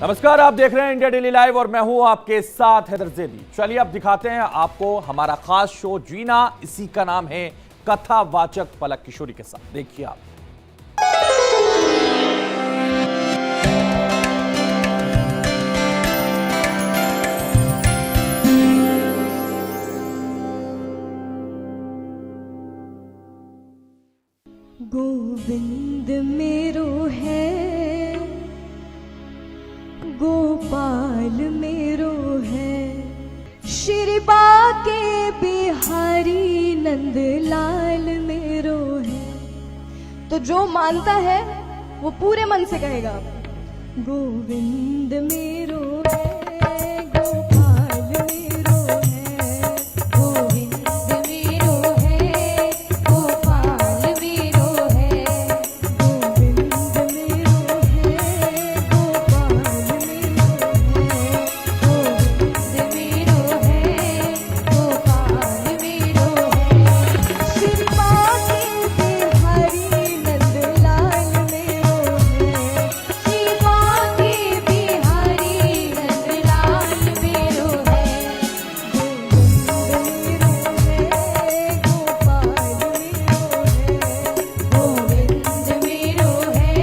नमस्कार, आप देख रहे हैं इंडिया डेली लाइव और मैं हूं आपके साथ हैदर ज़ेदी। चलिए अब दिखाते हैं आपको हमारा खास शो जीना, इसी का नाम है कथावाचक पलक किशोरी के साथ। देखिए आप। गोविंद मेरो है, गोपाल मेरो है, श्री बाके बिहारी नंदलाल मेरो है। तो जो मानता है वो पूरे मन से कहेगा गोविंद मेरो है, गोपाल मेरो है, गोविंद मेरो है, गोपाल मेरो है, गोविंद मेरो है, गोपाल मेरो है, गोविंद मेरो है, गोपाल मेरो है, श्री बाके बिहारी नंदलाल मेरो है, श्री बाके बिहारी नंदलाल मेरो है, गोविंद मेरो है, गोपाल मेरो है, गोविंद मेरो है,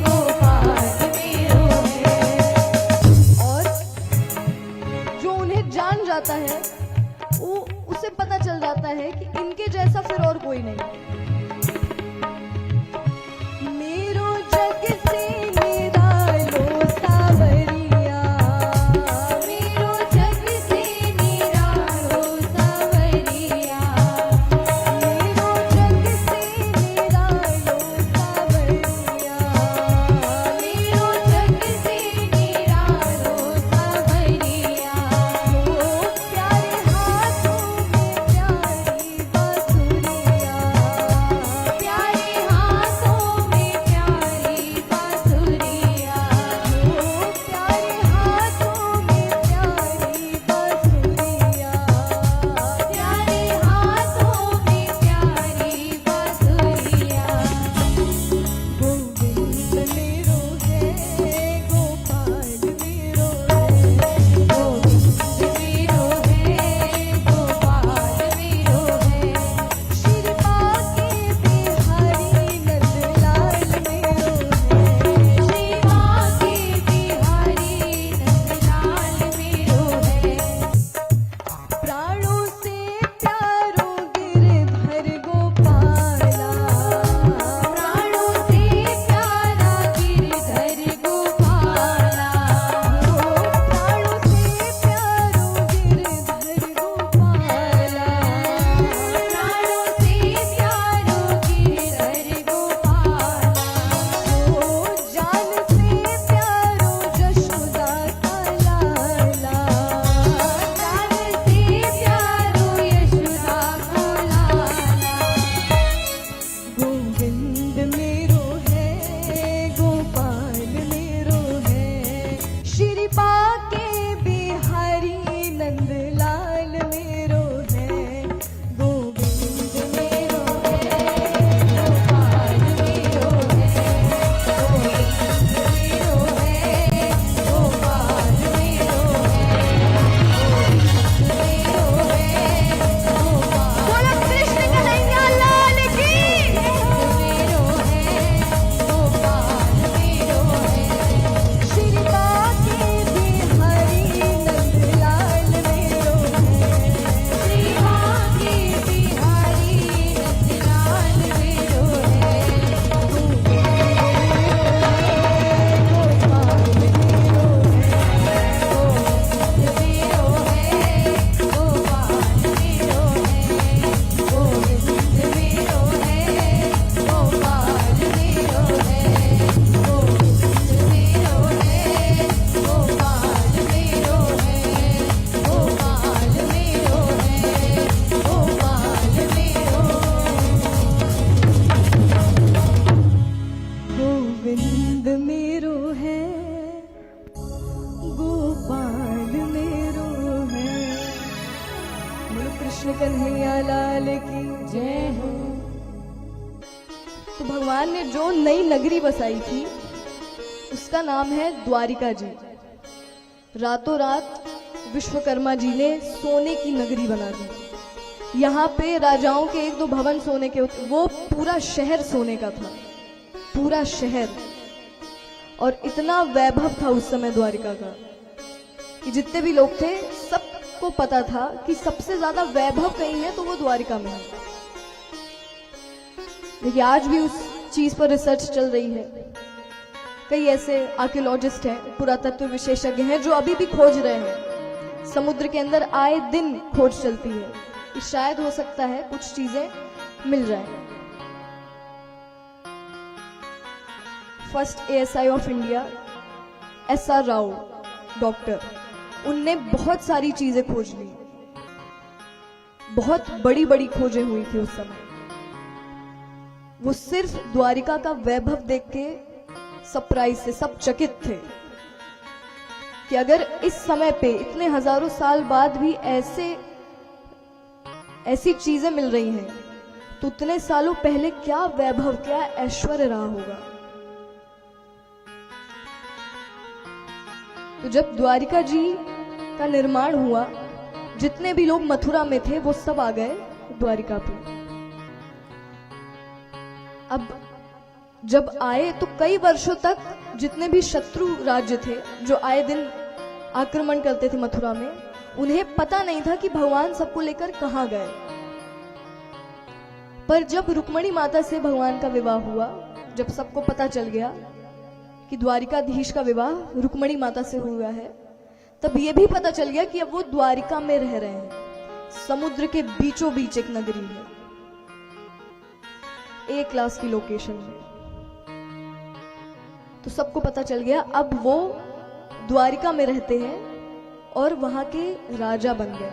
गोपाल मेरो है। और जो उन्हें जान जाता है वो उसे पता चल जाता है कि इनके जैसा फिर और कोई नहीं। मेरो जग से निरालो सावरिया, मेरो जग से निरालो सावरिया, मेरो जग से निरालो सावरिया, मेरो जग से निरालो सावरिया, वो प्यारे हाथों में प्यारी बांसुरिया, प्यारे हाथों में प्यारी बांसुरिया, वो प्यारे हाथों में प्यारी बांसुरिया, प्यारे हाथों में प्यारी बांसुरिया। गोविंद मेरो है, गोपाल मेरो है, गोविंद मेरो है, गोपाल मेरो है, श्री बाके बिहारी नंदलाल मेरो है, श्री बाके बिहारी नंदलाल मेरो है। प्राणों से प्यारो गिरधर गोपाला, प्राणों से प्यारा गिरधर गोपाला, प्राणों से प्यारो गिरधर गोपाला, प्राणों से प्यारो गिरधर गोपाला, जान से प्यारो यशोदा का लाला, जान से प्यारो यशोदा का लाला। गोविंद मेरो है, गोपाल मेरो है, श्री बाके बिहारी नंदलाल मेरो है, गोविंद मेरो है, गोपाल मेरो है, गोविंद मेरो है, गोपाल मेरो है, बोलो कृष्ण कन्हैया लाल की। मेरो है, गोपाल मेरो है, श्री बाके बिहारी नंदलाल मेरो है, श्री बाके बिहारी नंदलाल मेरो है, गोविंद मेरो है, गोपाल मेरो है, गोविंद मेरो है, गोपाल मेरो है, गोविंद मेरो है, गोपाल मेरो है, गोविंद मेरो है, गोपाल मेरो है, गोपाल मेरो है। बोलो कृष्ण कन्हैया लाल की जय हो। तो भगवान ने जो नई नगरी बसाई थी उसका नाम है द्वारिका जी। रातों रात विश्वकर्मा जी ने सोने की नगरी बना दी। यहाँ पे राजाओं के एक दो भवन सोने के होते, वो पूरा शहर सोने का था, पूरा शहर। और इतना वैभव था उस समय द्वारिका का कि जितने भी लोग थे सबको पता था कि सबसे ज्यादा वैभव कहीं है तो वो द्वारिका में है। देखिए आज भी उस चीज पर रिसर्च चल रही है। कई ऐसे आर्कियोलॉजिस्ट हैं, पुरातत्व विशेषज्ञ हैं जो अभी भी खोज रहे हैं। समुद्र के अंदर आए दिन खोज चलती है कि शायद हो सकता है कुछ चीजें मिल जाए। First ASI of India SR Rao doctor, उनने बहुत सारी चीजें खोज ली, बहुत बड़ी बड़ी खोजें हुई थी उस समय। वो सिर्फ द्वारिका का वैभव देख के सरप्राइज से सब चकित थे कि अगर इस समय पे इतने हजारों साल बाद भी ऐसी चीजें मिल रही हैं तो उतने सालों पहले क्या वैभव, क्या ऐश्वर्य रहा होगा। तो जब द्वारिका जी का निर्माण हुआ, जितने भी लोग मथुरा में थे वो सब आ गए द्वारिका पे। अब जब आए तो कई वर्षों तक जितने भी शत्रु राज्य थे जो आए दिन आक्रमण करते थे मथुरा में, उन्हें पता नहीं था कि भगवान सबको लेकर कहां गए। पर जब रुक्मणी माता से भगवान का विवाह हुआ, जब सबको पता चल गया कि द्वारिकाधीश का विवाह रुक्मणी माता से हुआ है, तब यह भी पता चल गया कि अब वो द्वारिका में रह रहे हैं। समुद्र के बीचों बीच एक नगरी है, A क्लास की लोकेशन में। तो सबको पता चल गया अब वो द्वारिका में रहते हैं और वहां के राजा बन गए।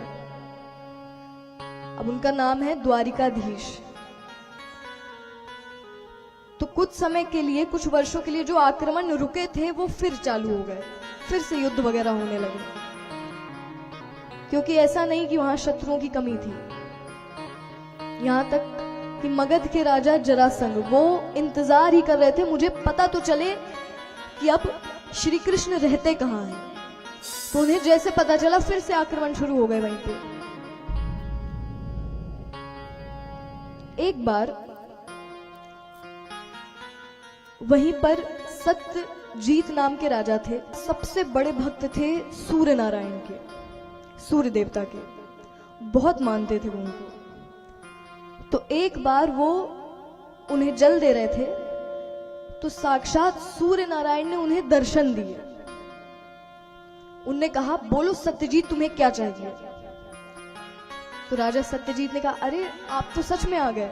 अब उनका नाम है द्वारिकाधीश। तो कुछ समय के लिए, कुछ वर्षों के लिए जो आक्रमण रुके थे वो फिर चालू हो गए, फिर से युद्ध वगैरह होने लगे। क्योंकि ऐसा नहीं कि वहां शत्रुओं की कमी थी, यहां तक कि मगध के राजा जरासंध वो इंतजार ही कर रहे थे, मुझे पता तो चले कि अब श्री कृष्ण रहते कहां हैं। तो उन्हें जैसे पता चला फिर से आक्रमण शुरू हो गए वहीं पे। एक बार वहीं पर सत्यजीत नाम के राजा थे, सबसे बड़े भक्त थे सूर्य नारायण के, सूर्य देवता के, बहुत मानते थे वो उनको। तो एक बार वो उन्हें जल दे रहे थे तो साक्षात सूर्य नारायण ने उन्हें दर्शन दिए। उनने कहा, बोलो सत्यजीत तुम्हें क्या चाहिए। तो राजा सत्यजीत ने कहा, अरे आप तो सच में आ गए।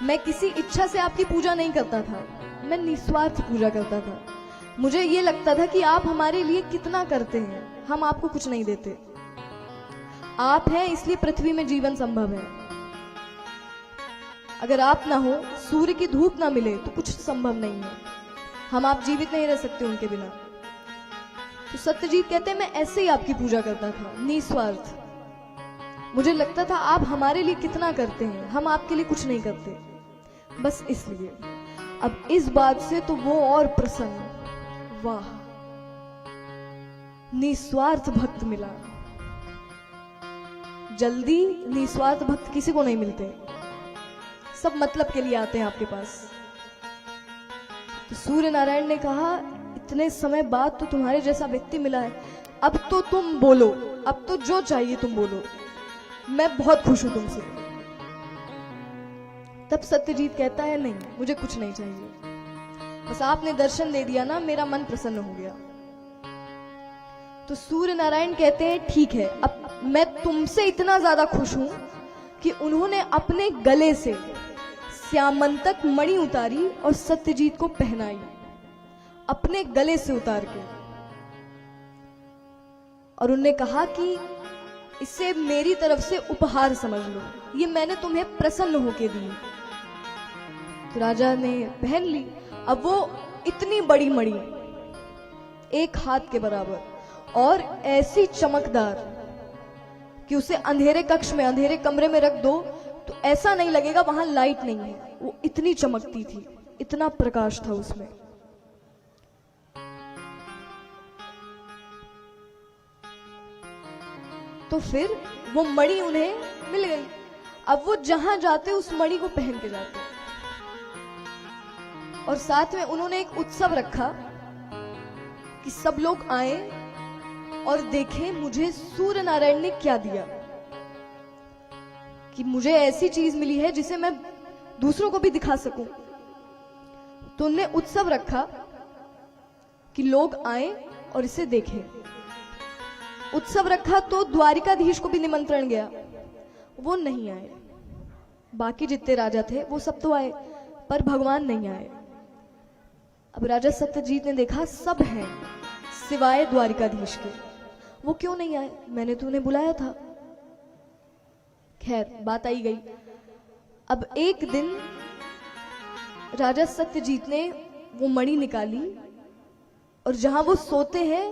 मैं किसी इच्छा से आपकी पूजा नहीं करता था, मैं निस्वार्थ पूजा करता था। मुझे ये लगता था कि आप हमारे लिए कितना करते हैं, हम आपको कुछ नहीं देते। आप हैं इसलिए पृथ्वी में जीवन संभव है। अगर आप ना हो, सूर्य की धूप ना मिले तो कुछ संभव नहीं है, हम आप जीवित नहीं रह सकते उनके बिना। तो सत्यजीत कहते हैं, मैं ऐसे ही आपकी पूजा करता था, निस्वार्थ। मुझे लगता था आप हमारे लिए कितना करते हैं, हम आपके लिए कुछ नहीं करते, बस इसलिए। अब इस बात से तो वो और प्रसन्न, वाह निस्वार्थ भक्त मिला। जल्दी निस्वार्थ भक्त किसी को नहीं मिलते, सब मतलब के लिए आते हैं आपके पास। तो सूर्य नारायण ने कहा, इतने समय बाद तो तुम्हारे जैसा व्यक्ति मिला है, अब तो तुम बोलो, अब तो जो चाहिए तुम बोलो, मैं बहुत खुश हूं तुमसे। तब सत्यजीत कहता है, नहीं मुझे कुछ नहीं चाहिए, बस आपने दर्शन दे दिया ना, मेरा मन प्रसन्न हो गया। तो सूर्य नारायण कहते हैं, ठीक है, अब मैं तुमसे इतना ज्यादा खुश हूं कि उन्होंने अपने गले से श्यामंतक मणि उतारी और सत्यजीत को पहनाई, अपने गले से उतार के, और उन्होंने कहा कि इसे मेरी तरफ से उपहार समझ लो, ये मैंने तुम्हें प्रसन्न होके दी। तो राजा ने पहन ली। अब वो इतनी बड़ी मणि, एक हाथ के बराबर, और ऐसी चमकदार कि उसे अंधेरे कक्ष में, अंधेरे कमरे में रख दो तो ऐसा नहीं लगेगा वहां लाइट नहीं है, वो इतनी चमकती थी, इतना प्रकाश था उसमें। तो फिर वो मणि उन्हें मिल गई। अब वो जहां जाते उस मणि को पहन के जाते। और साथ में उन्होंने एक उत्सव रखा कि सब लोग आए और देखें मुझे सूर्य नारायण ने क्या दिया, कि मुझे ऐसी चीज मिली है जिसे मैं दूसरों को भी दिखा सकूं। तो उन्होंने उत्सव रखा कि लोग आए और इसे देखें। उत्सव रखा तो द्वारिकाधीश को भी निमंत्रण गया, वो नहीं आए। बाकी जितने राजा थे वो सब तो आए, पर भगवान नहीं आए। अब राजा सत्यजीत ने देखा सब हैं सिवाय द्वारिकाधीश के, वो क्यों नहीं आए, मैंने तो उन्हें बुलाया था। खैर बात आई गई। अब एक दिन राजा सत्यजीत ने वो मणि निकाली और जहां वो सोते हैं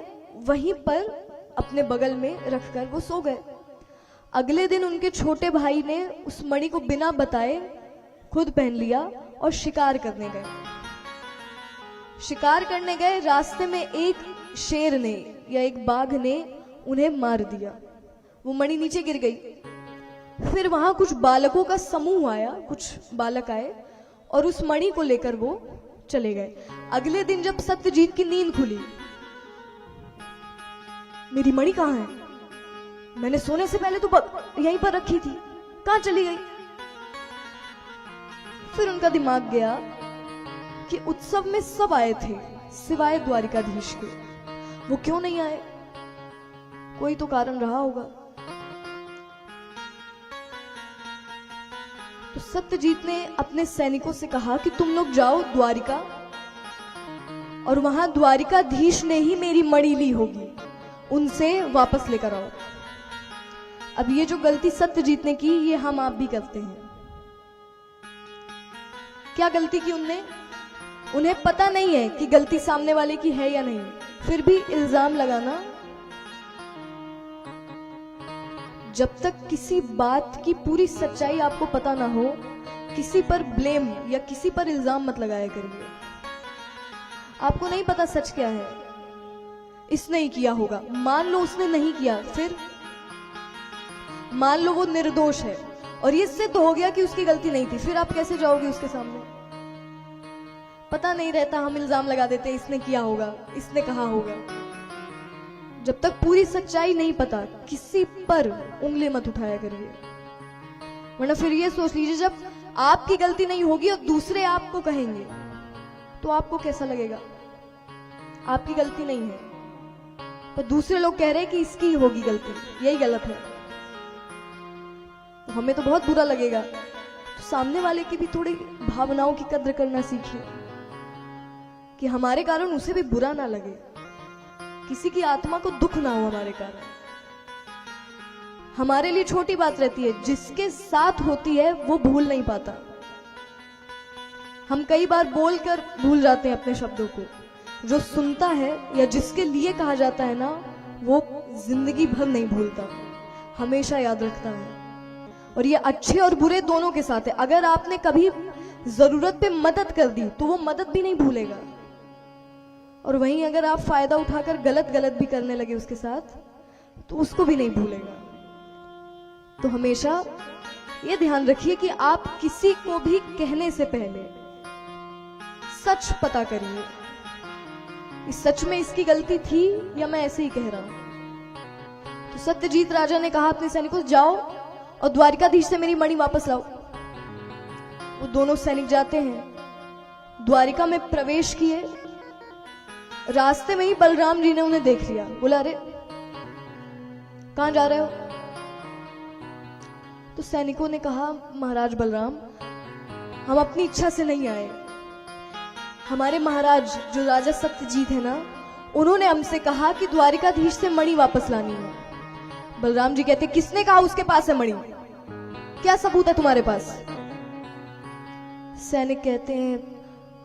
वहीं पर अपने बगल में रखकर वो सो गए। अगले दिन उनके छोटे भाई ने उस मणि को बिना बताए खुद पहन लिया और शिकार करने गए। शिकार करने गए, रास्ते में एक शेर ने या एक बाघ ने उन्हें मार दिया, वो मणि नीचे गिर गई। फिर वहां कुछ बालकों का समूह आया, कुछ बालक आए और उस मणि को लेकर वो चले गए। अगले दिन जब सत्यजीत की नींद खुली, मेरी मणि कहां है, मैंने सोने से पहले तो यहीं पर रखी थी, कहां चली गई। फिर उनका दिमाग गया कि उत्सव में सब आए थे सिवाय द्वारिकाधीश के, वो क्यों नहीं आए, कोई तो कारण रहा होगा। तो सत्यजीत ने अपने सैनिकों से कहा कि तुम लोग जाओ द्वारिका और वहां द्वारिकाधीश ने ही मेरी मणि ली होगी, उनसे वापस लेकर आओ। अब ये जो गलती सत्यजीत ने की ये हम आप भी करते हैं। क्या गलती की उनने, उन्हें पता नहीं है कि गलती सामने वाले की है या नहीं, फिर भी इल्जाम लगाना। जब तक किसी बात की पूरी सच्चाई आपको पता ना हो, किसी पर ब्लेम या किसी पर इल्जाम मत लगाया करिए। आपको नहीं पता सच क्या है, इसने ही किया होगा, मान लो उसने नहीं किया, फिर मान लो वो निर्दोष है और ये सिद्ध हो गया कि उसकी गलती नहीं थी, फिर आप कैसे जाओगे उसके सामने। पता नहीं रहता, हम इल्जाम लगा देते इसने किया होगा, इसने कहा होगा। जब तक पूरी सच्चाई नहीं पता किसी पर उंगली मत उठाया करिए, वरना फिर ये सोच लीजिए जब आपकी गलती नहीं होगी और दूसरे आपको कहेंगे तो आपको कैसा लगेगा। आपकी गलती नहीं है पर दूसरे लोग कह रहे हैं कि इसकी होगी गलती, यही गलत है, तो हमें तो बहुत बुरा लगेगा। तो सामने वाले की भी थोड़ी भावनाओं की कद्र करना सीखिए कि हमारे कारण उसे भी बुरा ना लगे, किसी की आत्मा को दुख ना हो हमारे कारण। हमारे लिए छोटी बात रहती है, जिसके साथ होती है वो भूल नहीं पाता। हम कई बार बोलकर भूल जाते हैं अपने शब्दों को, जो सुनता है या जिसके लिए कहा जाता है ना, वो जिंदगी भर नहीं भूलता, हमेशा याद रखता है। और ये अच्छे और बुरे दोनों के साथ है। अगर आपने कभी जरूरत पे मदद कर दी तो वो मदद भी नहीं भूलेगा, और वहीं अगर आप फायदा उठाकर गलत भी करने लगे उसके साथ तो उसको भी नहीं भूलेगा। तो हमेशा ये ध्यान रखिए कि आप किसी को भी कहने से पहले सच पता करिए, इस सच में इसकी गलती थी या मैं ऐसे ही कह रहा हूं। तो सत्यजीत राजा ने कहा अपने सैनिकों, जाओ और द्वारिकाधीश से मेरी मणि वापस लाओ। वो दोनों सैनिक जाते हैं, द्वारिका में प्रवेश किए। रास्ते में ही बलराम जी ने उन्हें देख लिया, बोला अरे कहां जा रहे हो। तो सैनिकों ने कहा, महाराज बलराम, हम अपनी इच्छा से नहीं आए, हमारे महाराज जो राजा सत्यजीत है ना, उन्होंने हमसे कहा कि द्वारिकाधीश से मणि वापस लानी है। बलराम जी कहते, किसने कहा उसके पास है मणि, क्या सबूत है तुम्हारे पास। सैनिक कहते हैं,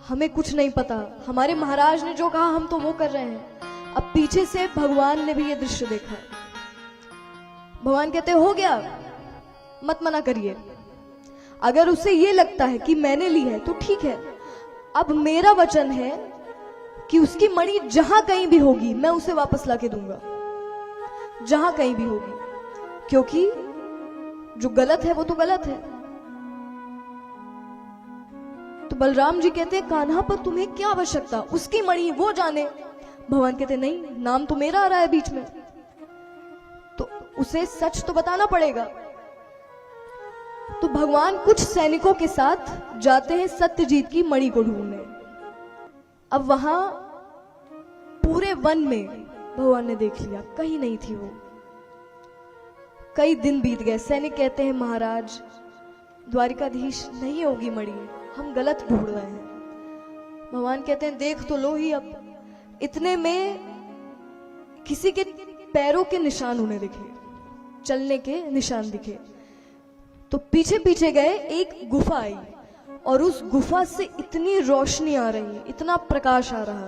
हमें कुछ नहीं पता, हमारे महाराज ने जो कहा हम तो वो कर रहे हैं। अब पीछे से भगवान ने भी ये दृश्य देखा। भगवान कहते, हो गया, मत मना करिए। अगर उसे ये लगता है कि मैंने ली है तो ठीक है, अब मेरा वचन है कि उसकी मणि जहां कहीं भी होगी मैं उसे वापस लाके दूंगा, जहां कहीं भी होगी। क्योंकि जो गलत है वो तो गलत है। तो बलराम जी कहते हैं कान्हा पर तुम्हें क्या आवश्यकता, उसकी मणि वो जाने। भगवान कहते नहीं, नाम तो मेरा आ रहा है बीच में, तो उसे सच तो बताना पड़ेगा। तो भगवान कुछ सैनिकों के साथ जाते हैं सत्यजीत की मणि को ढूंढने। अब वहां पूरे वन में भगवान ने देख लिया, कहीं नहीं थी वो। कई दिन बीत गए। सैनिक कहते हैं महाराज द्वारिकाधीश नहीं होगी मणि, हम गलत ढूंढ रहे हैं। भगवान कहते हैं देख तो लो ही। अब इतने में किसी के पैरों के निशान उन्हें दिखे, चलने के निशान दिखे। तो पीछे पीछे गए, एक गुफा आई और उस गुफा से इतनी रोशनी आ रही, इतना प्रकाश आ रहा।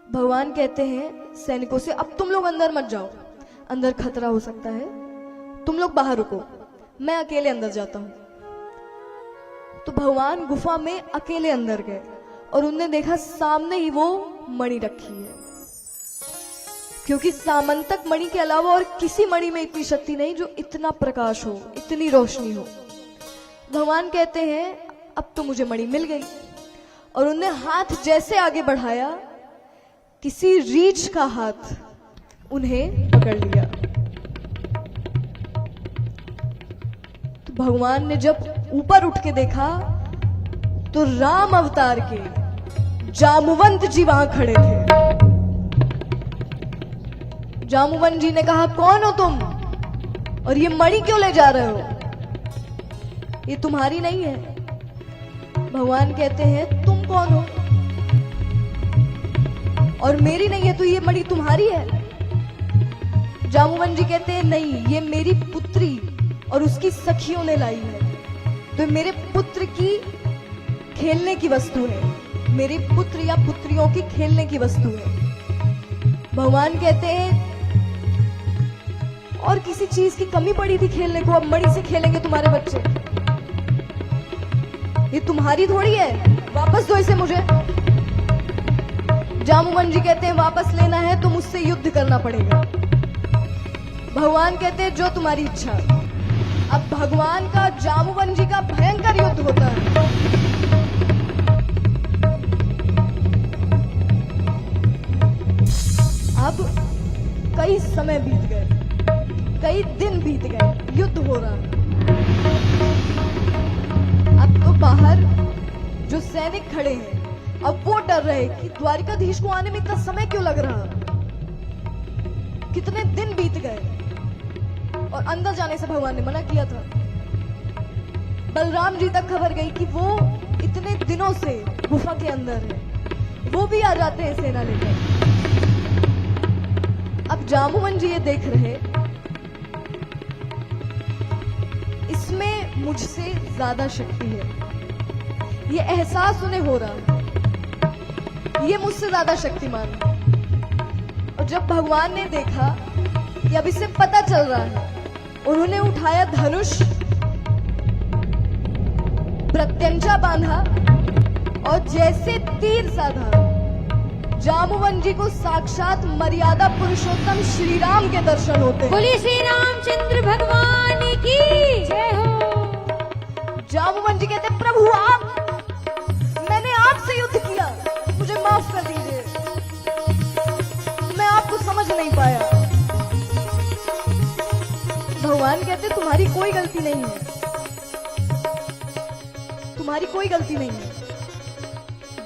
भगवान कहते हैं सैनिकों से अब तुम लोग अंदर मत जाओ, अंदर खतरा हो सकता है, तुम लोग बाहर रुको, मैं अकेले अंदर जाता हूं। तो भगवान गुफा में अकेले अंदर गए और उनने देखा सामने ही वो मणि रखी है, क्योंकि सामंतक मणि के अलावा और किसी मणि में इतनी शक्ति नहीं जो इतना प्रकाश हो, इतनी रोशनी हो। भगवान कहते हैं अब तो मुझे मणि मिल गई, और उनने हाथ जैसे आगे बढ़ाया, किसी रीछ का हाथ उन्हें पकड़ लिया। तो भगवान ने जब ऊपर उठ के देखा तो राम अवतार के जामुवंत जी वहां खड़े थे। जामुवंत जी ने कहा कौन हो तुम, और ये मणि क्यों ले जा रहे हो, ये तुम्हारी नहीं है। भगवान कहते हैं तुम कौन हो, और मेरी नहीं है तो ये मणि तुम्हारी है। जामुवंत जी कहते हैं नहीं, ये मेरी पुत्री और उसकी सखियों ने लाई है, तो मेरे पुत्र की खेलने की वस्तु है, मेरे पुत्र या पुत्रियों की खेलने की वस्तु है। भगवान कहते हैं और किसी चीज की कमी पड़ी थी खेलने को, अब मणि से खेलेंगे तुम्हारे बच्चे, ये तुम्हारी थोड़ी है, वापस दो इसे मुझे। जामुवंत जी कहते हैं वापस लेना है तो मुझसे युद्ध करना पड़ेगा। भगवान कहते हैं जो तुम्हारी इच्छा। अब भगवान का जामुवंत जी का भयंकर युद्ध होता है। अब कई समय बीत गए, कई दिन बीत गए, युद्ध हो रहा है। अब तो बाहर जो सैनिक खड़े हैं अब वो डर रहे कि द्वारिकाधीश को आने में इतना समय क्यों लग रहा, कितने दिन बीत गए, और अंदर जाने से भगवान ने मना किया था। बलराम जी तक खबर गई कि वो इतने दिनों से गुफा के अंदर है, वो भी आ जाते हैं सेना लेकर। अब जामुवंत जी ये देख रहे इसमें मुझसे ज्यादा शक्ति है, ये एहसास उन्हें हो रहा है, ये मुझसे ज्यादा शक्तिमान है। और जब भगवान ने देखा कि अब इसे पता चल रहा है, उन्होंने उठाया धनुष, प्रत्यंचा बांधा और जैसे तीर साधा, जामुवंत जी को साक्षात मर्यादा पुरुषोत्तम श्री राम के दर्शन होते हैं। बोलिए श्री रामचंद्र भगवान की जय हो। जामुवंत जी कहते प्रभु आप, मैंने आपसे युद्ध किया, मुझे माफ कर दीजिए, मैं आपको समझ नहीं पाया। भगवान कहते तुम्हारी कोई गलती नहीं है, तुम्हारी कोई गलती नहीं है।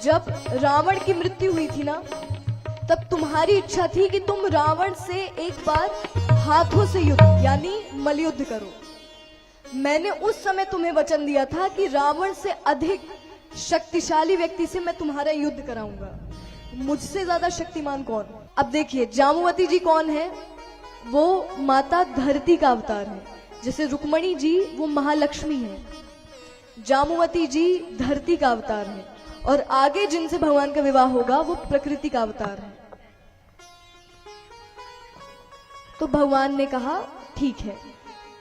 जब रावण की मृत्यु हुई थी ना, तब तुम्हारी इच्छा थी कि तुम रावण से एक बार हाथों से युद्ध यानी मल्लयुद्ध करो। मैंने उस समय तुम्हें वचन दिया था कि रावण से अधिक शक्तिशाली व्यक्ति से मैं तुम्हारा युद्ध कराऊंगा। मुझसे ज्यादा शक्तिमान कौन? अब देखिए जामुवती जी कौन है, वो माता धरती का अवतार है। जैसे रुक्मणी जी वो महालक्ष्मी है, जामुवती जी धरती का अवतार है, और आगे जिनसे भगवान का विवाह होगा वो प्रकृति का अवतार है। तो भगवान ने कहा ठीक है,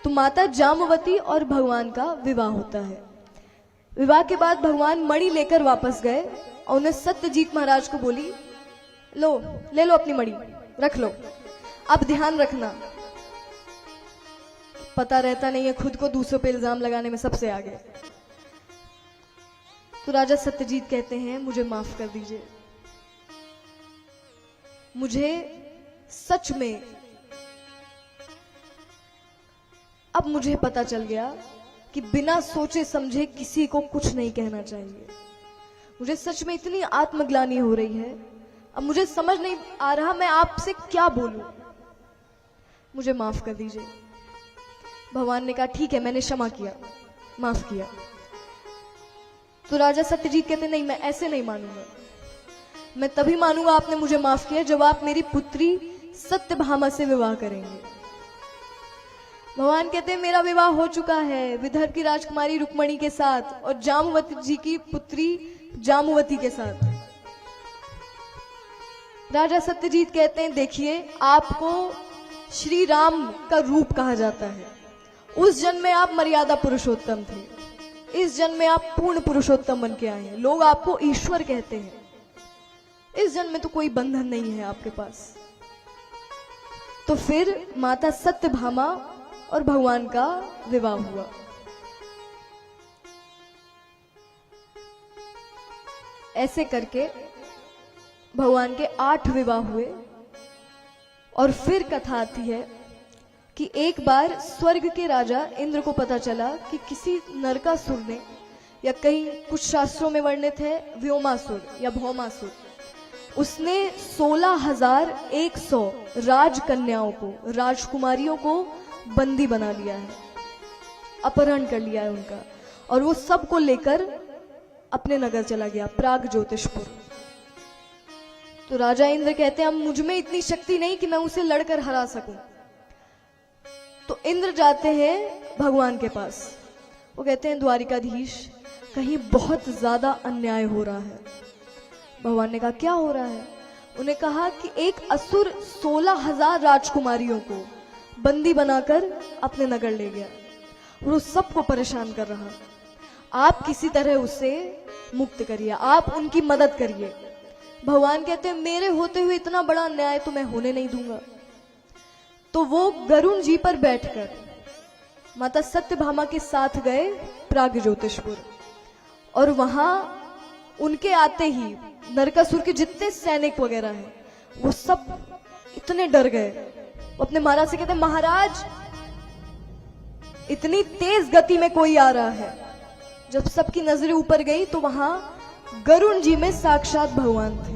तो माता जामुवती और भगवान का विवाह होता है। विवाह के बाद भगवान मणि लेकर वापस गए और उन्हें सत्यजीत महाराज को बोली, लो ले लो अपनी मणि, रख लो। अब ध्यान रखना, पता रहता नहीं है, खुद को दूसरों पे इल्जाम लगाने में सबसे आगे। तो राजा सत्यजीत कहते हैं मुझे माफ कर दीजिए, मुझे सच में अब मुझे पता चल गया कि बिना सोचे समझे किसी को कुछ नहीं कहना चाहिए। मुझे सच में इतनी आत्मग्लानि हो रही है, अब मुझे समझ नहीं आ रहा मैं आपसे क्या बोलूं, मुझे माफ कर दीजिए। भगवान ने कहा ठीक है, मैंने क्षमा किया, माफ किया। तो राजा सत्यजीत कहते नहीं, मैं ऐसे नहीं मानूंगा, मैं तभी मानूंगा आपने मुझे माफ किया जब आप मेरी पुत्री सत्यभामा से विवाह करेंगे। भगवान कहते हैं मेरा विवाह हो चुका है विदर्भ की राजकुमारी रुक्मणी के साथ और जामवती जी की पुत्री जामुवती के साथ। राजा सत्यजीत कहते हैं देखिए, आपको श्री राम का रूप कहा जाता है। उस जन्म में आप मर्यादा पुरुषोत्तम थे, इस जन्म में आप पूर्ण पुरुषोत्तम बन के आए हैं। लोग आपको ईश्वर कहते हैं। इस जन्म में तो कोई बंधन नहीं है आपके पास। तो फिर माता सत्यभामा और भगवान का विवाह हुआ। ऐसे करके भगवान के 8 विवाह हुए। और फिर कथा आती है कि एक बार स्वर्ग के राजा इंद्र को पता चला कि किसी नरकासुर ने, या कहीं कुछ शास्त्रों में वर्णित है व्योमासुर या भौमासुर, उसने 16,100 राजकन्याओं को, राजकुमारियों को बंदी बना लिया है, अपहरण कर लिया है उनका, और वो सबको लेकर अपने नगर चला गया, प्राग ज्योतिषपुर। तो राजा इंद्र कहते हैं अब मुझ में इतनी शक्ति नहीं कि मैं उसे लड़कर हरा सकूं। तो इंद्र जाते हैं भगवान के पास, वो कहते हैं द्वारिकाधीश, कहीं बहुत ज्यादा अन्याय हो रहा है। भगवान ने कहा क्या हो रहा है? उन्हें कहा कि एक असुर 16,000 राजकुमारियों को बंदी बनाकर अपने नगर ले गया, वो सबको परेशान कर रहा। आप किसी तरह उसे मुक्त करिए, आप उनकी मदद करिए। भगवान कहते हैं मेरे होते हुए इतना बड़ा अन्याय तो मैं होने नहीं दूंगा। तो वो गरुण जी पर बैठकर माता सत्यभामा के साथ गए प्राग ज्योतिषपुर, और वहां उनके आते ही नरकासुर के जितने सैनिक वगैरह हैं वो सब इतने डर गए। वो अपने महाराज से कहते हैं महाराज इतनी तेज गति में कोई आ रहा है। जब सबकी नजरें ऊपर गई तो वहां गरुण जी में साक्षात भगवान थे।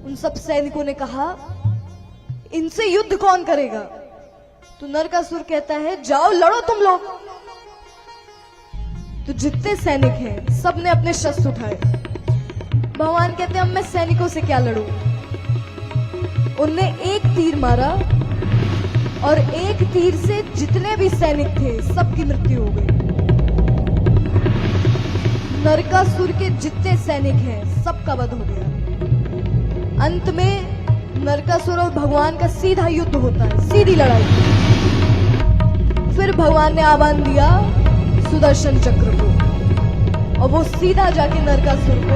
उन सब सैनिकों ने कहा इनसे युद्ध कौन करेगा? तो नरकासुर कहता है जाओ लड़ो तुम लोग। तो जितने सैनिक हैं सब ने अपने शस्त्र उठाए। भगवान कहते हैं अब मैं सैनिकों से क्या लड़ूं? उनने एक तीर मारा और एक तीर से जितने भी सैनिक थे सबकी मृत्यु हो गई। नरकासुर के जितने सैनिक हैं सबका वध हो गया। अंत में नरकासुर और भगवान का सीधा युद्ध होता है, सीधी लड़ाई। फिर भगवान ने आह्वान दिया सुदर्शन चक्र को, और वो सीधा जाके नरकासुर को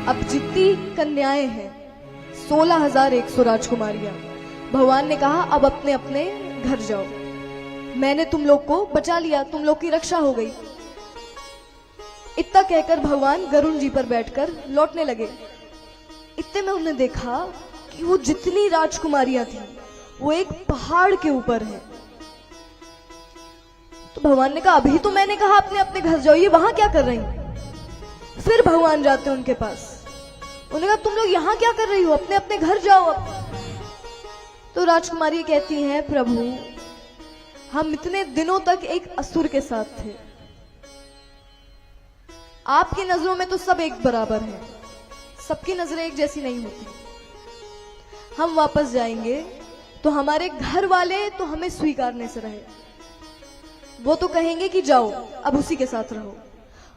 अब जितनी कन्याएं हैं 16,100 राजकुमारियां, भगवान ने कहा अब अपने अपने घर जाओ, मैंने तुम लोग को बचा लिया, तुम लोग की रक्षा हो गई। इतना कहकर भगवान गरुण जी पर बैठकर लौटने लगे। इतने में उन्होंने देखा कि वो जितनी राजकुमारियां थी वो एक पहाड़ के ऊपर है। तो भगवान ने कहा अभी तो मैंने कहा अपने अपने घर जाओ, ये वहां क्या कर रही? फिर भगवान जाते हैं उनके पास, उन्होंने कहा तुम लोग यहां क्या कर रही हो, अपने अपने घर जाओ अब। तो राजकुमारी कहती हैं प्रभु हम इतने दिनों तक एक असुर के साथ थे, आपकी नजरों में तो सब एक बराबर है, सबकी नजरें एक जैसी नहीं होती। हम वापस जाएंगे तो हमारे घर वाले तो हमें स्वीकारने से रहे, वो तो कहेंगे कि जाओ अब उसी के साथ रहो,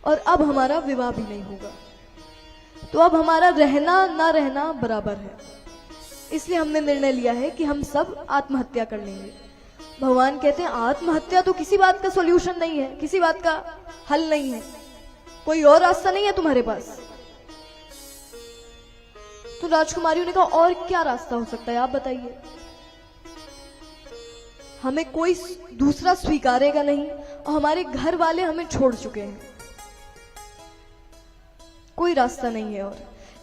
और अब हमारा विवाह भी नहीं होगा, तो अब हमारा रहना ना रहना बराबर है। इसलिए हमने निर्णय लिया है कि हम सब आत्महत्या कर लेंगे। भगवान कहते हैं आत्महत्या तो किसी बात का सॉल्यूशन नहीं है, किसी बात का हल नहीं है, कोई और रास्ता नहीं है तुम्हारे पास? तो राजकुमारियों ने कहा और क्या रास्ता हो सकता है, आप बताइए। हमें कोई दूसरा स्वीकारेगा नहीं और हमारे घर वाले हमें छोड़ चुके हैं, कोई रास्ता नहीं है। और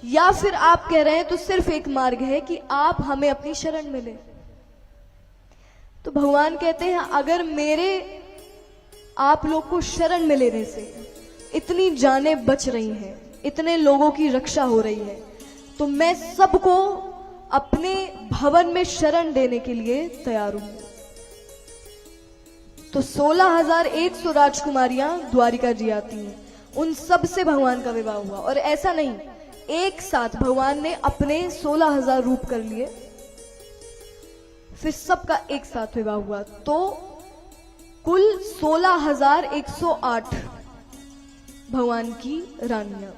या फिर आप कह रहे हैं तो सिर्फ एक मार्ग है कि आप हमें अपनी शरण में लें। तो भगवान कहते हैं अगर मेरे आप लोग को शरण में लेने से इतनी जानें बच रही हैं, इतने लोगों की रक्षा हो रही है, तो मैं सबको अपने भवन में शरण देने के लिए तैयार हूं। तो 16,100 राजकुमारियां द्वारिका जी आती हैं, उन सब से भगवान का विवाह हुआ। और ऐसा नहीं, एक साथ भगवान ने अपने 16,000 रूप कर लिए, फिर सबका एक साथ विवाह हुआ। तो कुल 16,108 भगवान की रानियां।